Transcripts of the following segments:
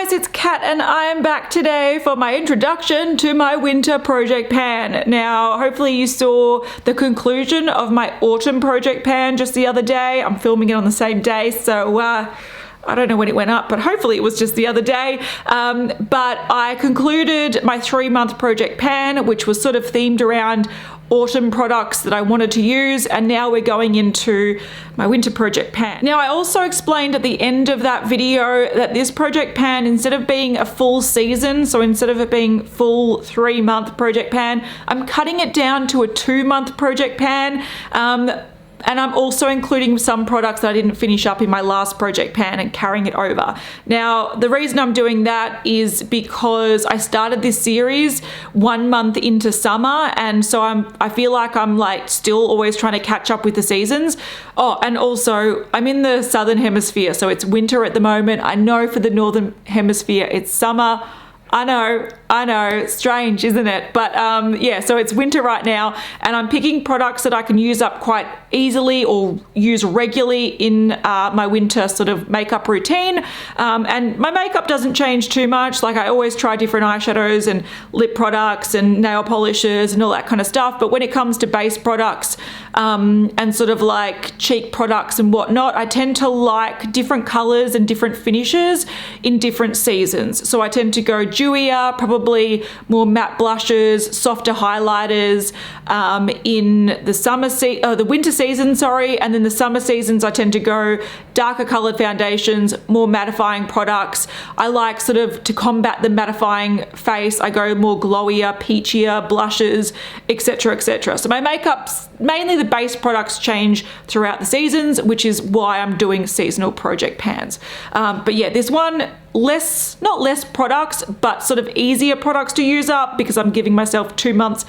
guys, it's Kat and I am back today for my introduction to my winter project pan. Now, hopefully you saw the conclusion of my autumn project pan just the other day. I'm filming it on the same day, so I don't know when it went up, but hopefully it was just the other day. But I concluded my 3-month project pan, which was sort of themed around autumn products that I wanted to use, and now we're going into my winter project pan. Now, I also explained at the end of that video that this project pan, instead of being a full season, so instead of it being full 3-month project pan, I'm cutting it down to a 2-month project pan. And I'm also including some products that I didn't finish up in my last project pan and carrying it over. Now, the reason I'm doing that is because I started this series 1 month into summer, and so I feel like I'm like still always trying to catch up with the seasons. Oh, and also I'm in the southern hemisphere, so it's winter at the moment. I know for the northern hemisphere it's summer. I know, strange, isn't it? But yeah, so it's winter right now, and I'm picking products that I can use up quite easily or use regularly in my winter sort of makeup routine. And my makeup doesn't change too much. Like, I always try different eyeshadows and lip products and nail polishes and all that kind of stuff. But when it comes to base products and sort of like cheek products and whatnot, I tend to like different colors and different finishes in different seasons. So I tend to go dewier, probably more matte blushes, softer highlighters in the winter season, sorry, and then the summer seasons I tend to go darker colored foundations, more mattifying products. I like sort of to combat the mattifying face, I go more glowier, peachier blushes, etc, etc. So my makeup's mainly the base products change throughout the seasons, which is why I'm doing seasonal project pans. But yeah, this one, not less products, but sort of easier products to use up because I'm giving myself 2 months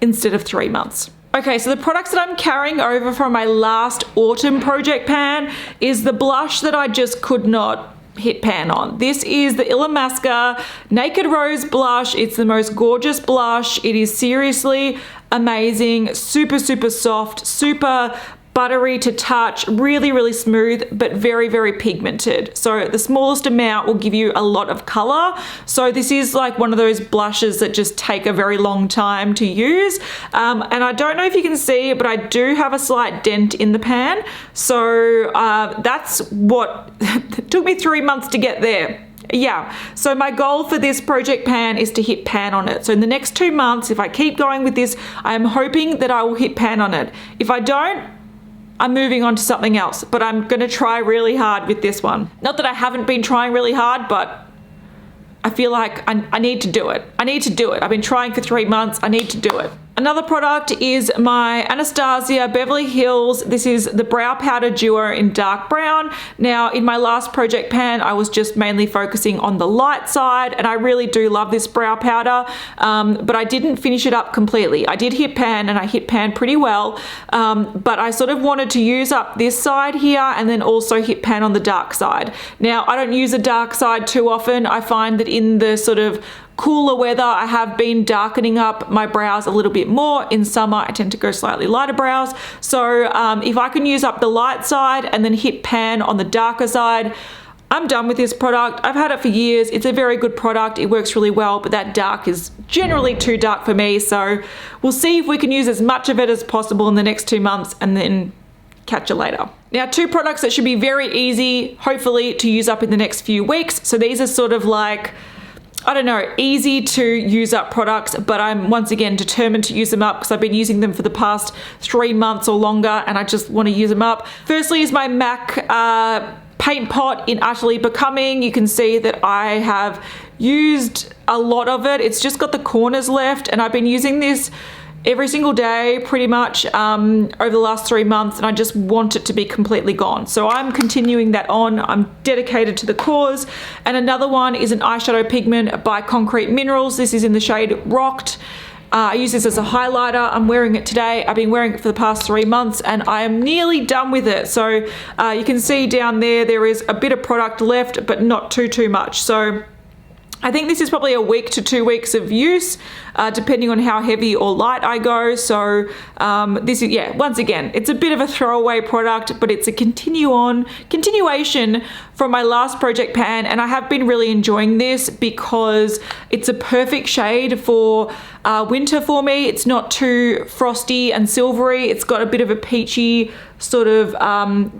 instead of 3 months. Okay, so the products that I'm carrying over from my last autumn project pan is the blush that I just could not hit pan on. This is the Illamasqua Naked Rose blush. It's the most gorgeous blush. It is seriously amazing, super, super soft, super buttery to touch, really, really smooth, but very, very pigmented. So the smallest amount will give you a lot of color. So this is like one of those blushes that just take a very long time to use. And I don't know if you can see, but I do have a slight dent in the pan. So that's what it took me 3 months to get there. Yeah, so my goal for this project pan is to hit pan on it. So in the next 2 months, if I keep going with this, I am hoping that I will hit pan on it. If I don't, I'm moving on to something else, but I'm gonna try really hard with this one. Not that I haven't been trying really hard, but I feel like I need to do it. I need to do it. I've been trying for 3 months. I need to do it. Another product is my Anastasia Beverly Hills. This is the brow powder duo in dark brown. Now, in my last project pan, I was just mainly focusing on the light side, and I really do love this brow powder, but I didn't finish it up completely. I did hit pan, and I hit pan pretty well, but I sort of wanted to use up this side here and then also hit pan on the dark side. Now, I don't use the dark side too often. I find that in the sort of cooler weather, I have been darkening up my brows a little bit more. In summer, I tend to go slightly lighter brows. So if I can use up the light side and then hit pan on the darker side, I'm done with this product. I've had it for years. It's a very good product. It works really well, but that dark is generally too dark for me. So we'll see if we can use as much of it as possible in the next 2 months and then catch you later. Now, 2 products that should be very easy, hopefully, to use up in the next few weeks. So these are sort of like, I don't know, easy to use up products, but I'm once again determined to use them up because I've been using them for the past 3 months or longer, and I just want to use them up. Firstly is my MAC paint pot in Utterly Becoming. You can see that I have used a lot of it. It's just got the corners left, and I've been using this every single day pretty much over the last 3 months, and I just want it to be completely gone. So I'm continuing that on. I'm dedicated to the cause. And another one is an eyeshadow pigment by Concrete Minerals. This is in the shade Rocked. I use this as a highlighter. I'm wearing it today. I've been wearing it for the past 3 months, and I am nearly done with it. So you can see down there is a bit of product left, but not too much. So I think this is probably a week to 2 weeks of use, depending on how heavy or light I go. So this is, yeah, once again, it's a bit of a throwaway product, but it's a continuation from my last project pan, and I have been really enjoying this because it's a perfect shade for winter for me. It's not too frosty and silvery. It's got a bit of a peachy sort of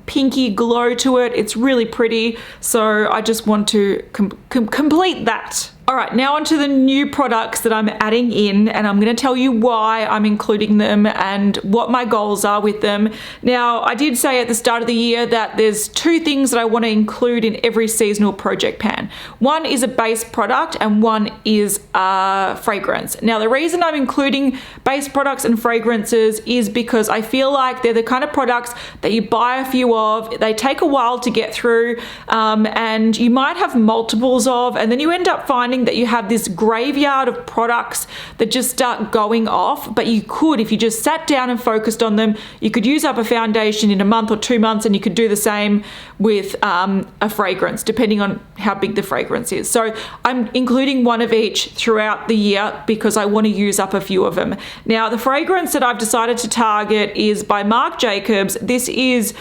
pinky glow to it. It's really pretty, so I just want to complete that. All right, now onto the new products that I'm adding in, and I'm going to tell you why I'm including them and what my goals are with them. Now, I did say at the start of the year that there's 2 things that I want to include in every seasonal project pan. One is a base product and one is a fragrance. Now, the reason I'm including base products and fragrances is because I feel like they're the kind of products that you buy a few of, they take a while to get through, and you might have multiples of, and then you end up finding that you have this graveyard of products that just start going off. But you could, if you just sat down and focused on them, you could use up a foundation in a month or 2 months, and you could do the same with a fragrance, depending on how big the fragrance is. So I'm including one of each throughout the year because I want to use up a few of them. Now, the fragrance that I've decided to target is by Marc Jacobs. This is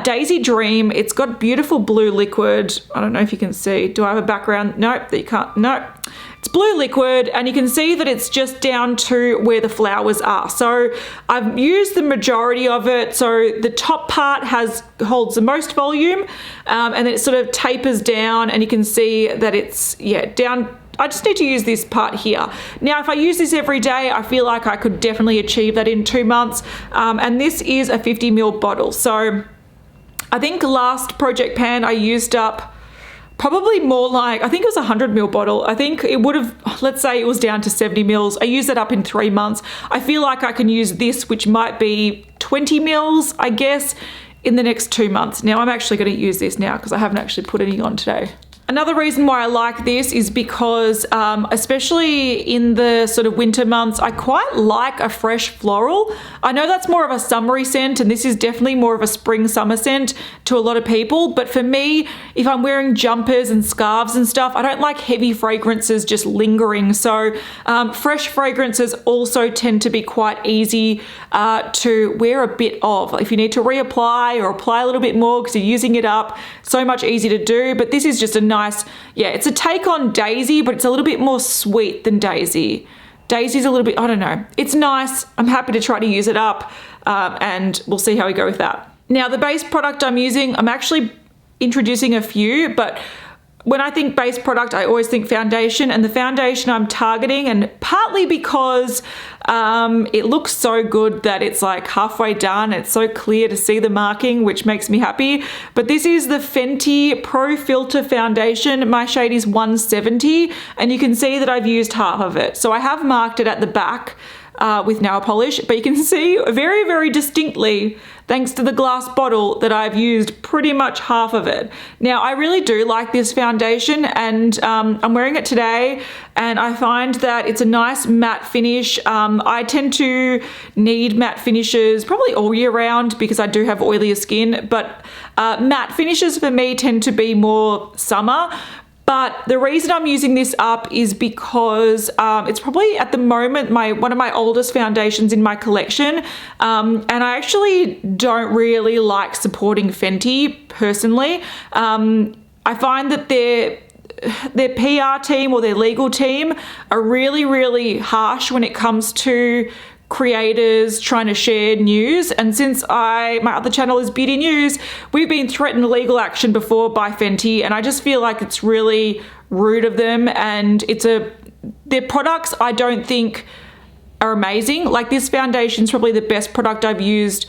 Daisy Dream. It's got beautiful blue liquid. I don't know if you can see. Do I have a background? Nope, that you can't. No. It's blue liquid, and you can see that it's just down to where the flowers are. So I've used the majority of it. So the top part holds the most volume, and then it sort of tapers down, and you can see that it's, yeah, down. I just need to use this part here. Now, if I use this every day, I feel like I could definitely achieve that in 2 months. And this is a 50 ml bottle. So I think last project pan I used up probably more like, I think it was a 100 ml bottle. I think it would have, let's say it was down to 70 mils. I used that up in 3 months. I feel like I can use this, which might be 20 mils, I guess, in the next 2 months. Now, I'm actually going to use this now because I haven't actually put any on today. Another reason why I like this is because, especially in the sort of winter months, I quite like a fresh floral. I know that's more of a summery scent, and this is definitely more of a spring summer scent to a lot of people. But for me, if I'm wearing jumpers and scarves and stuff, I don't like heavy fragrances just lingering. So fresh fragrances also tend to be quite easy to wear a bit of. If you need to reapply or apply a little bit more because you're using it up, so much easier to do. But this is just a nice, yeah, it's a take on Daisy, but it's a little bit more sweet than Daisy. Daisy's a little bit, I don't know. It's nice. I'm happy to try to use it up, and we'll see how we go with that. Now, the base product I'm using, I'm actually introducing a few, but when I think base product, I always think foundation, and the foundation I'm targeting, and partly because it looks so good that it's like halfway done. It's so clear to see the marking, which makes me happy. But this is the Fenty Pro Filt'r foundation. My shade is 170, and you can see that I've used half of it. So I have marked it at the back with nail polish, but you can see very, very distinctly, thanks to the glass bottle, that I've used pretty much half of it. Now, I really do like this foundation, and I'm wearing it today, and I find that it's a nice matte finish. I tend to need matte finishes probably all year round because I do have oilier skin, but matte finishes for me tend to be more summer. But the reason I'm using this up is because it's probably at the moment one of my oldest foundations in my collection, and I actually don't really like supporting Fenty personally. I find that their PR team or their legal team are really, really harsh when it comes to creators trying to share news. And since my other channel is Beauty News, we've been threatened legal action before by Fenty, and I just feel like it's really rude of them, and their products I don't think are amazing. Like, this foundation is probably the best product I've used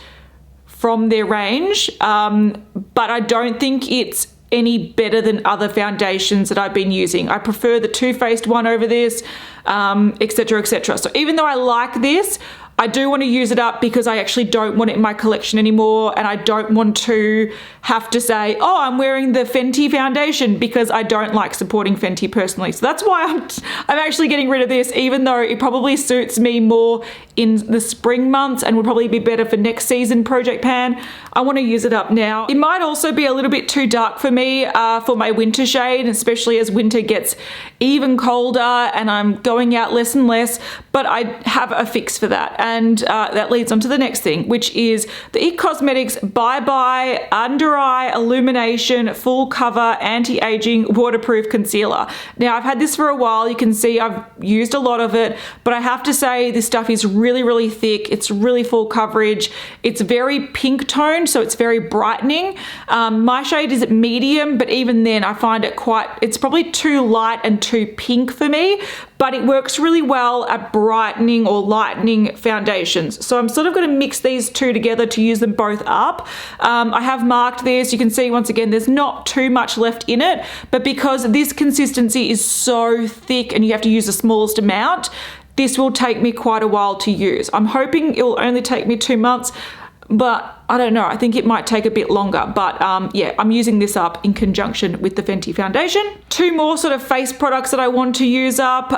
from their range, but I don't think it's any better than other foundations that I've been using. I prefer the Too Faced one over this, etc., etc. So even though I like this, I do want to use it up because I actually don't want it in my collection anymore, and I don't want to have to say, oh, I'm wearing the Fenty foundation, because I don't like supporting Fenty personally. So that's why I'm actually getting rid of this, even though it probably suits me more in the spring months and would probably be better for next season project pan. I want to use it up now. It might also be a little bit too dark for me for my winter shade, especially as winter gets even colder and I'm going out less and less, but I have a fix for that. And that leads on to the next thing, which is the IT Cosmetics Bye Bye Undereye Illumination Full Cover Anti-Aging Waterproof Concealer. Now, I've had this for a while. You can see I've used a lot of it, but I have to say this stuff is really, really thick. It's really full coverage. It's very pink toned, so it's very brightening. My shade is medium, but even then I find it it's probably too light and too pink for me, but it works really well at brightening or lightening foundations. So I'm sort of going to mix these two together to use them both up. I have marked this. You can see once again, there's not too much left in it, but because this consistency is so thick and you have to use the smallest amount, this will take me quite a while to use. I'm hoping it will only take me 2 months, but I don't know, I think it might take a bit longer. But yeah, I'm using this up in conjunction with the Fenty foundation. 2 more sort of face products that I want to use up.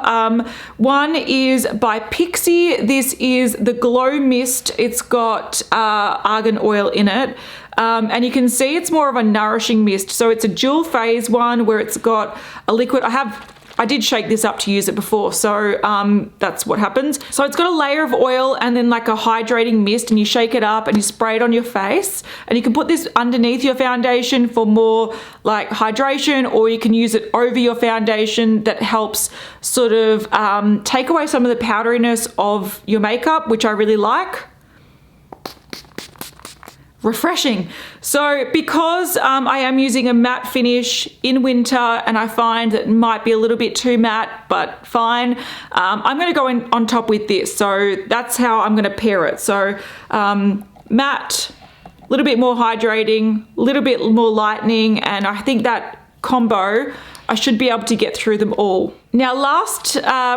One is by Pixi. This is the Glow Mist. It's got argan oil in it. And you can see it's more of a nourishing mist. So it's a dual phase one where it's got a liquid. I did shake this up to use it before, so that's what happens. So it's got a layer of oil and then like a hydrating mist, and you shake it up and you spray it on your face, and you can put this underneath your foundation for more like hydration, or you can use it over your foundation. That helps sort of take away some of the powderiness of your makeup, which I really like. Refreshing. So because I am using a matte finish in winter and I find that it might be a little bit too matte, but fine, I'm going to go on top with this. So that's how I'm going to pair it. So matte, a little bit more hydrating, a little bit more lightening, and I think that combo, I should be able to get through them all. Now, last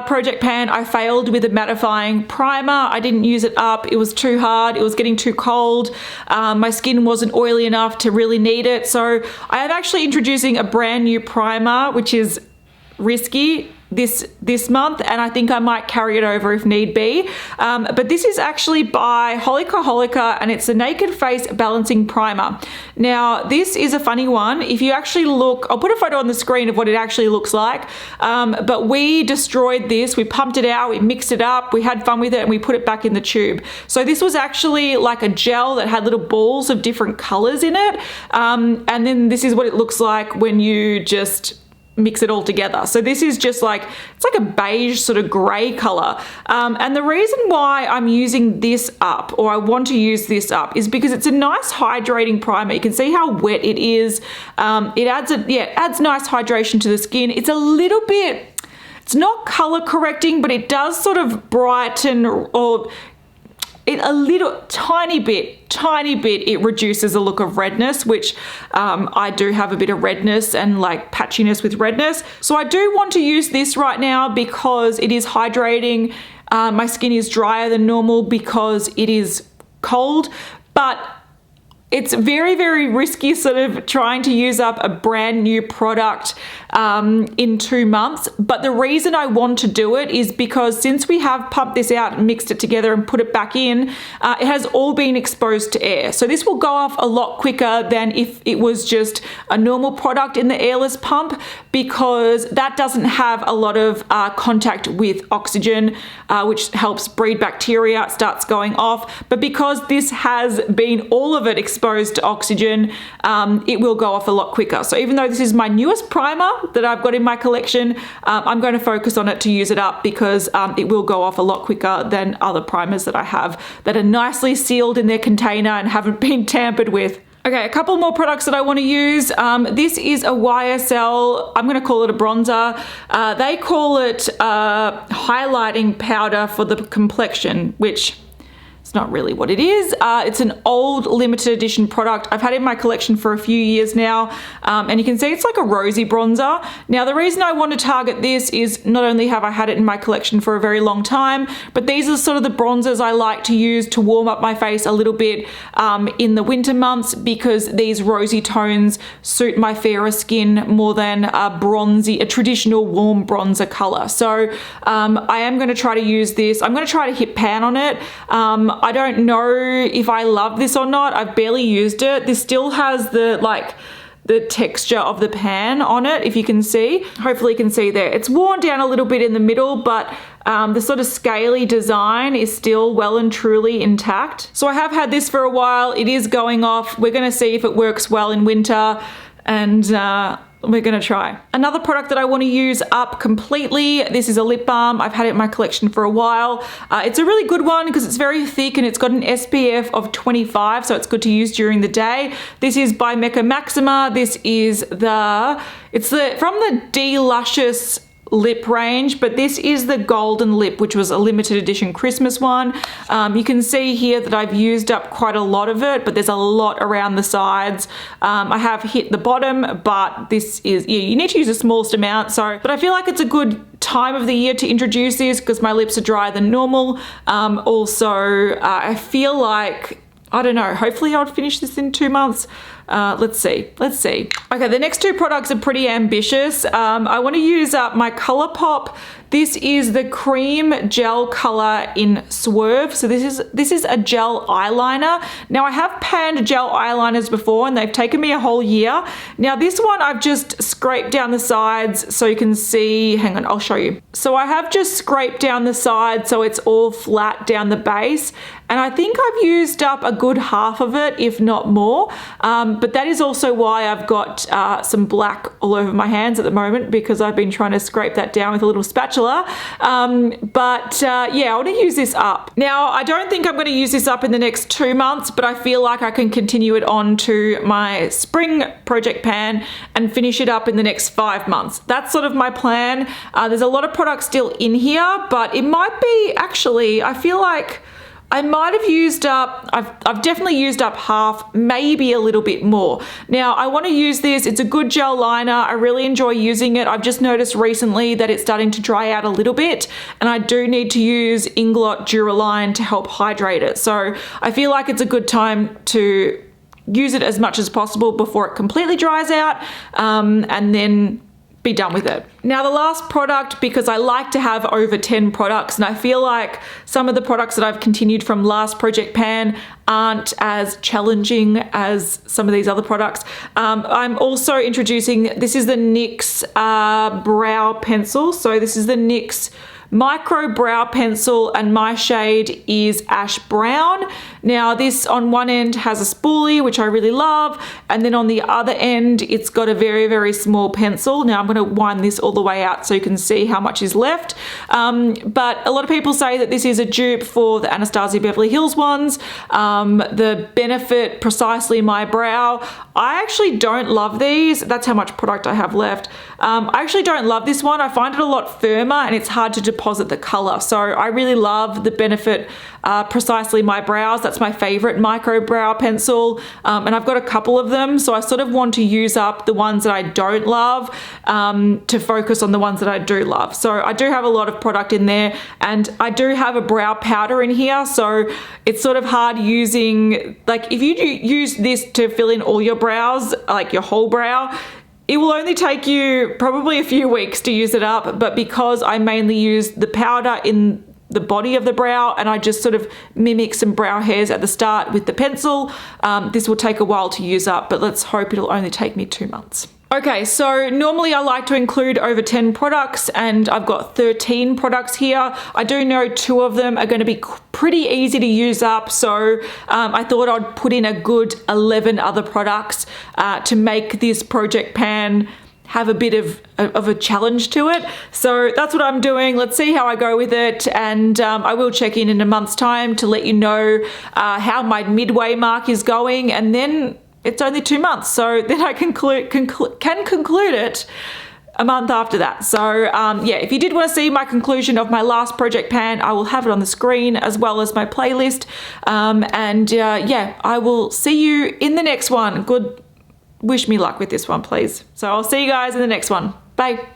project pan, I failed with a mattifying primer. I didn't use it up. It was too hard. It was getting too cold. My skin wasn't oily enough to really need it. So I am actually introducing a brand new primer, which is risky this month, and I think I might carry it over if need be. But this is actually by Holika, and it's a Naked Face Balancing Primer. Now, this is a funny one. If you actually look, I'll put a photo on the screen of what it actually looks like. But we destroyed this. We pumped it out, we mixed it up, we had fun with it, and we put it back in the tube. So this was actually like a gel that had little balls of different colors in it. And then this is what it looks like when you just mix it all together. So this is just like, it's like a beige sort of gray color. And the reason why I'm using this up, or I want to use this up, is because it's a nice hydrating primer. You can see how wet it is. It adds nice hydration to the skin. It's a little bit, it's not color correcting, but it does sort of brighten, or a little tiny bit, it reduces the look of redness, which I do have a bit of redness and like patchiness with redness. So I do want to use this right now because it is hydrating. My skin is drier than normal because it is cold, but it's very, very risky sort of trying to use up a brand new product in 2 months. But the reason I want to do it is because since we have pumped this out and mixed it together and put it back in, it has all been exposed to air. So this will go off a lot quicker than if it was just a normal product in the airless pump, because that doesn't have a lot of contact with oxygen, which helps breed bacteria. It starts going off. But because this has been all of it exposed to oxygen, it will go off a lot quicker. So even though this is my newest primer that I've got in my collection, I'm going to focus on it to use it up because it will go off a lot quicker than other primers that I have that are nicely sealed in their container and haven't been tampered with. Okay, a couple more products that I want to use. This is a YSL, I'm going to call it a bronzer. They call it highlighting powder for the complexion, which It's not really what it is. It's an old limited edition product. I've had it in my collection for a few years now, and you can see it's like a rosy bronzer. Now, the reason I want to target this is not only have I had it in my collection for a very long time, but these are sort of the bronzers I like to use to warm up my face a little bit in the winter months, because these rosy tones suit my fairer skin more than a traditional warm bronzer color. So I am going to try to use this. I'm going to try to hit pan on it. I don't know if I love this or not. I've barely used it. This still has the texture of the pan on it, if you can see. Hopefully you can see there. It's worn down a little bit in the middle, but the sort of scaly design is still well and truly intact. So I have had this for a while. It is going off. We're going to see if it works well in winter, and we're gonna try. Another product that I want to use up completely, this is a lip balm. I've had it in my collection for a while. It's a really good one because it's very thick and it's got an SPF of 25, so it's good to use during the day. This is by MECCA Maxima. This is from the D Luscious lip range, but this is the golden lip, which was a limited edition Christmas one. You can see here that I've used up quite a lot of it, but there's a lot around the sides. I have hit the bottom, but this is, yeah, you need to use the smallest amount. But I feel like it's a good time of the year to introduce this because my lips are drier than normal. Also, I feel like, I don't know, hopefully I'll finish this in 2 months. Let's see. Okay, the next two products are pretty ambitious. I want to use up my Colourpop. This is the Creme gel color in Swerve. So this is a gel eyeliner. Now, I have panned gel eyeliners before and they've taken me a whole year. Now this one I've just scraped down the sides so you can see, hang on, I'll show you. So I have just scraped down the side so it's all flat down the base. And I think I've used up a good half of it, if not more. But that is also why I've got some black all over my hands at the moment, because I've been trying to scrape that down with a little spatula. Yeah, I want to use this up. Now, I don't think I'm going to use this up in the next 2 months, but I feel like I can continue it on to my spring project pan and finish it up in the next 5 months. That's sort of my plan. There's a lot of products still in here, but it might be, actually, I feel like I might have used up, I've definitely used up half, maybe a little bit more. Now, I want to use this. It's a good gel liner. I really enjoy using it. I've just noticed recently that it's starting to dry out a little bit, and I do need to use Inglot Duraline to help hydrate it. So I feel like it's a good time to use it as much as possible before it completely dries out, and then be done with it. Now, the last product, because I like to have over 10 products, and I feel like some of the products that I've continued from last project pan aren't as challenging as some of these other products. I'm also introducing, this is the NYX brow pencil. So this is the NYX micro brow pencil, and my shade is ash brown. Now, this on one end has a spoolie, which I really love, and then on the other end it's got a very, very small pencil. Now I'm going to wind this all the way out so you can see how much is left, but a lot of people say that this is a dupe for the Anastasia Beverly Hills ones, the Benefit Precisely My Brow. I actually don't love these. That's how much product I have left. I actually don't love this one. I find it a lot firmer and it's hard to deposit the color. So I really love the Benefit Precisely My Brows. That's my favorite micro brow pencil, and I've got a couple of them, so I sort of want to use up the ones that I don't love to focus on the ones that I do love. So I do have a lot of product in there, and I do have a brow powder in here, so it's sort of hard using, like if you use this to fill in all your brows, like your whole brow, it will only take you probably a few weeks to use it up, but because I mainly use the powder in the body of the brow and I just sort of mimic some brow hairs at the start with the pencil, this will take a while to use up, but let's hope it'll only take me 2 months. Okay, so normally I like to include over 10 products, and I've got 13 products here. I do know 2 of them are going to be pretty easy to use up, so I thought I'd put in a good 11 other products to make this project pan have a bit of a challenge to it. So that's what I'm doing. Let's see how I go with it, and I will check in a month's time to let you know how my midway mark is going, and then it's only 2 months, so then I can conclude it a month after that. So yeah, if you did want to see my conclusion of my last project pan, I will have it on the screen as well as my playlist. Yeah, I will see you in the next one. Wish me luck with this one, please. So I'll see you guys in the next one. Bye.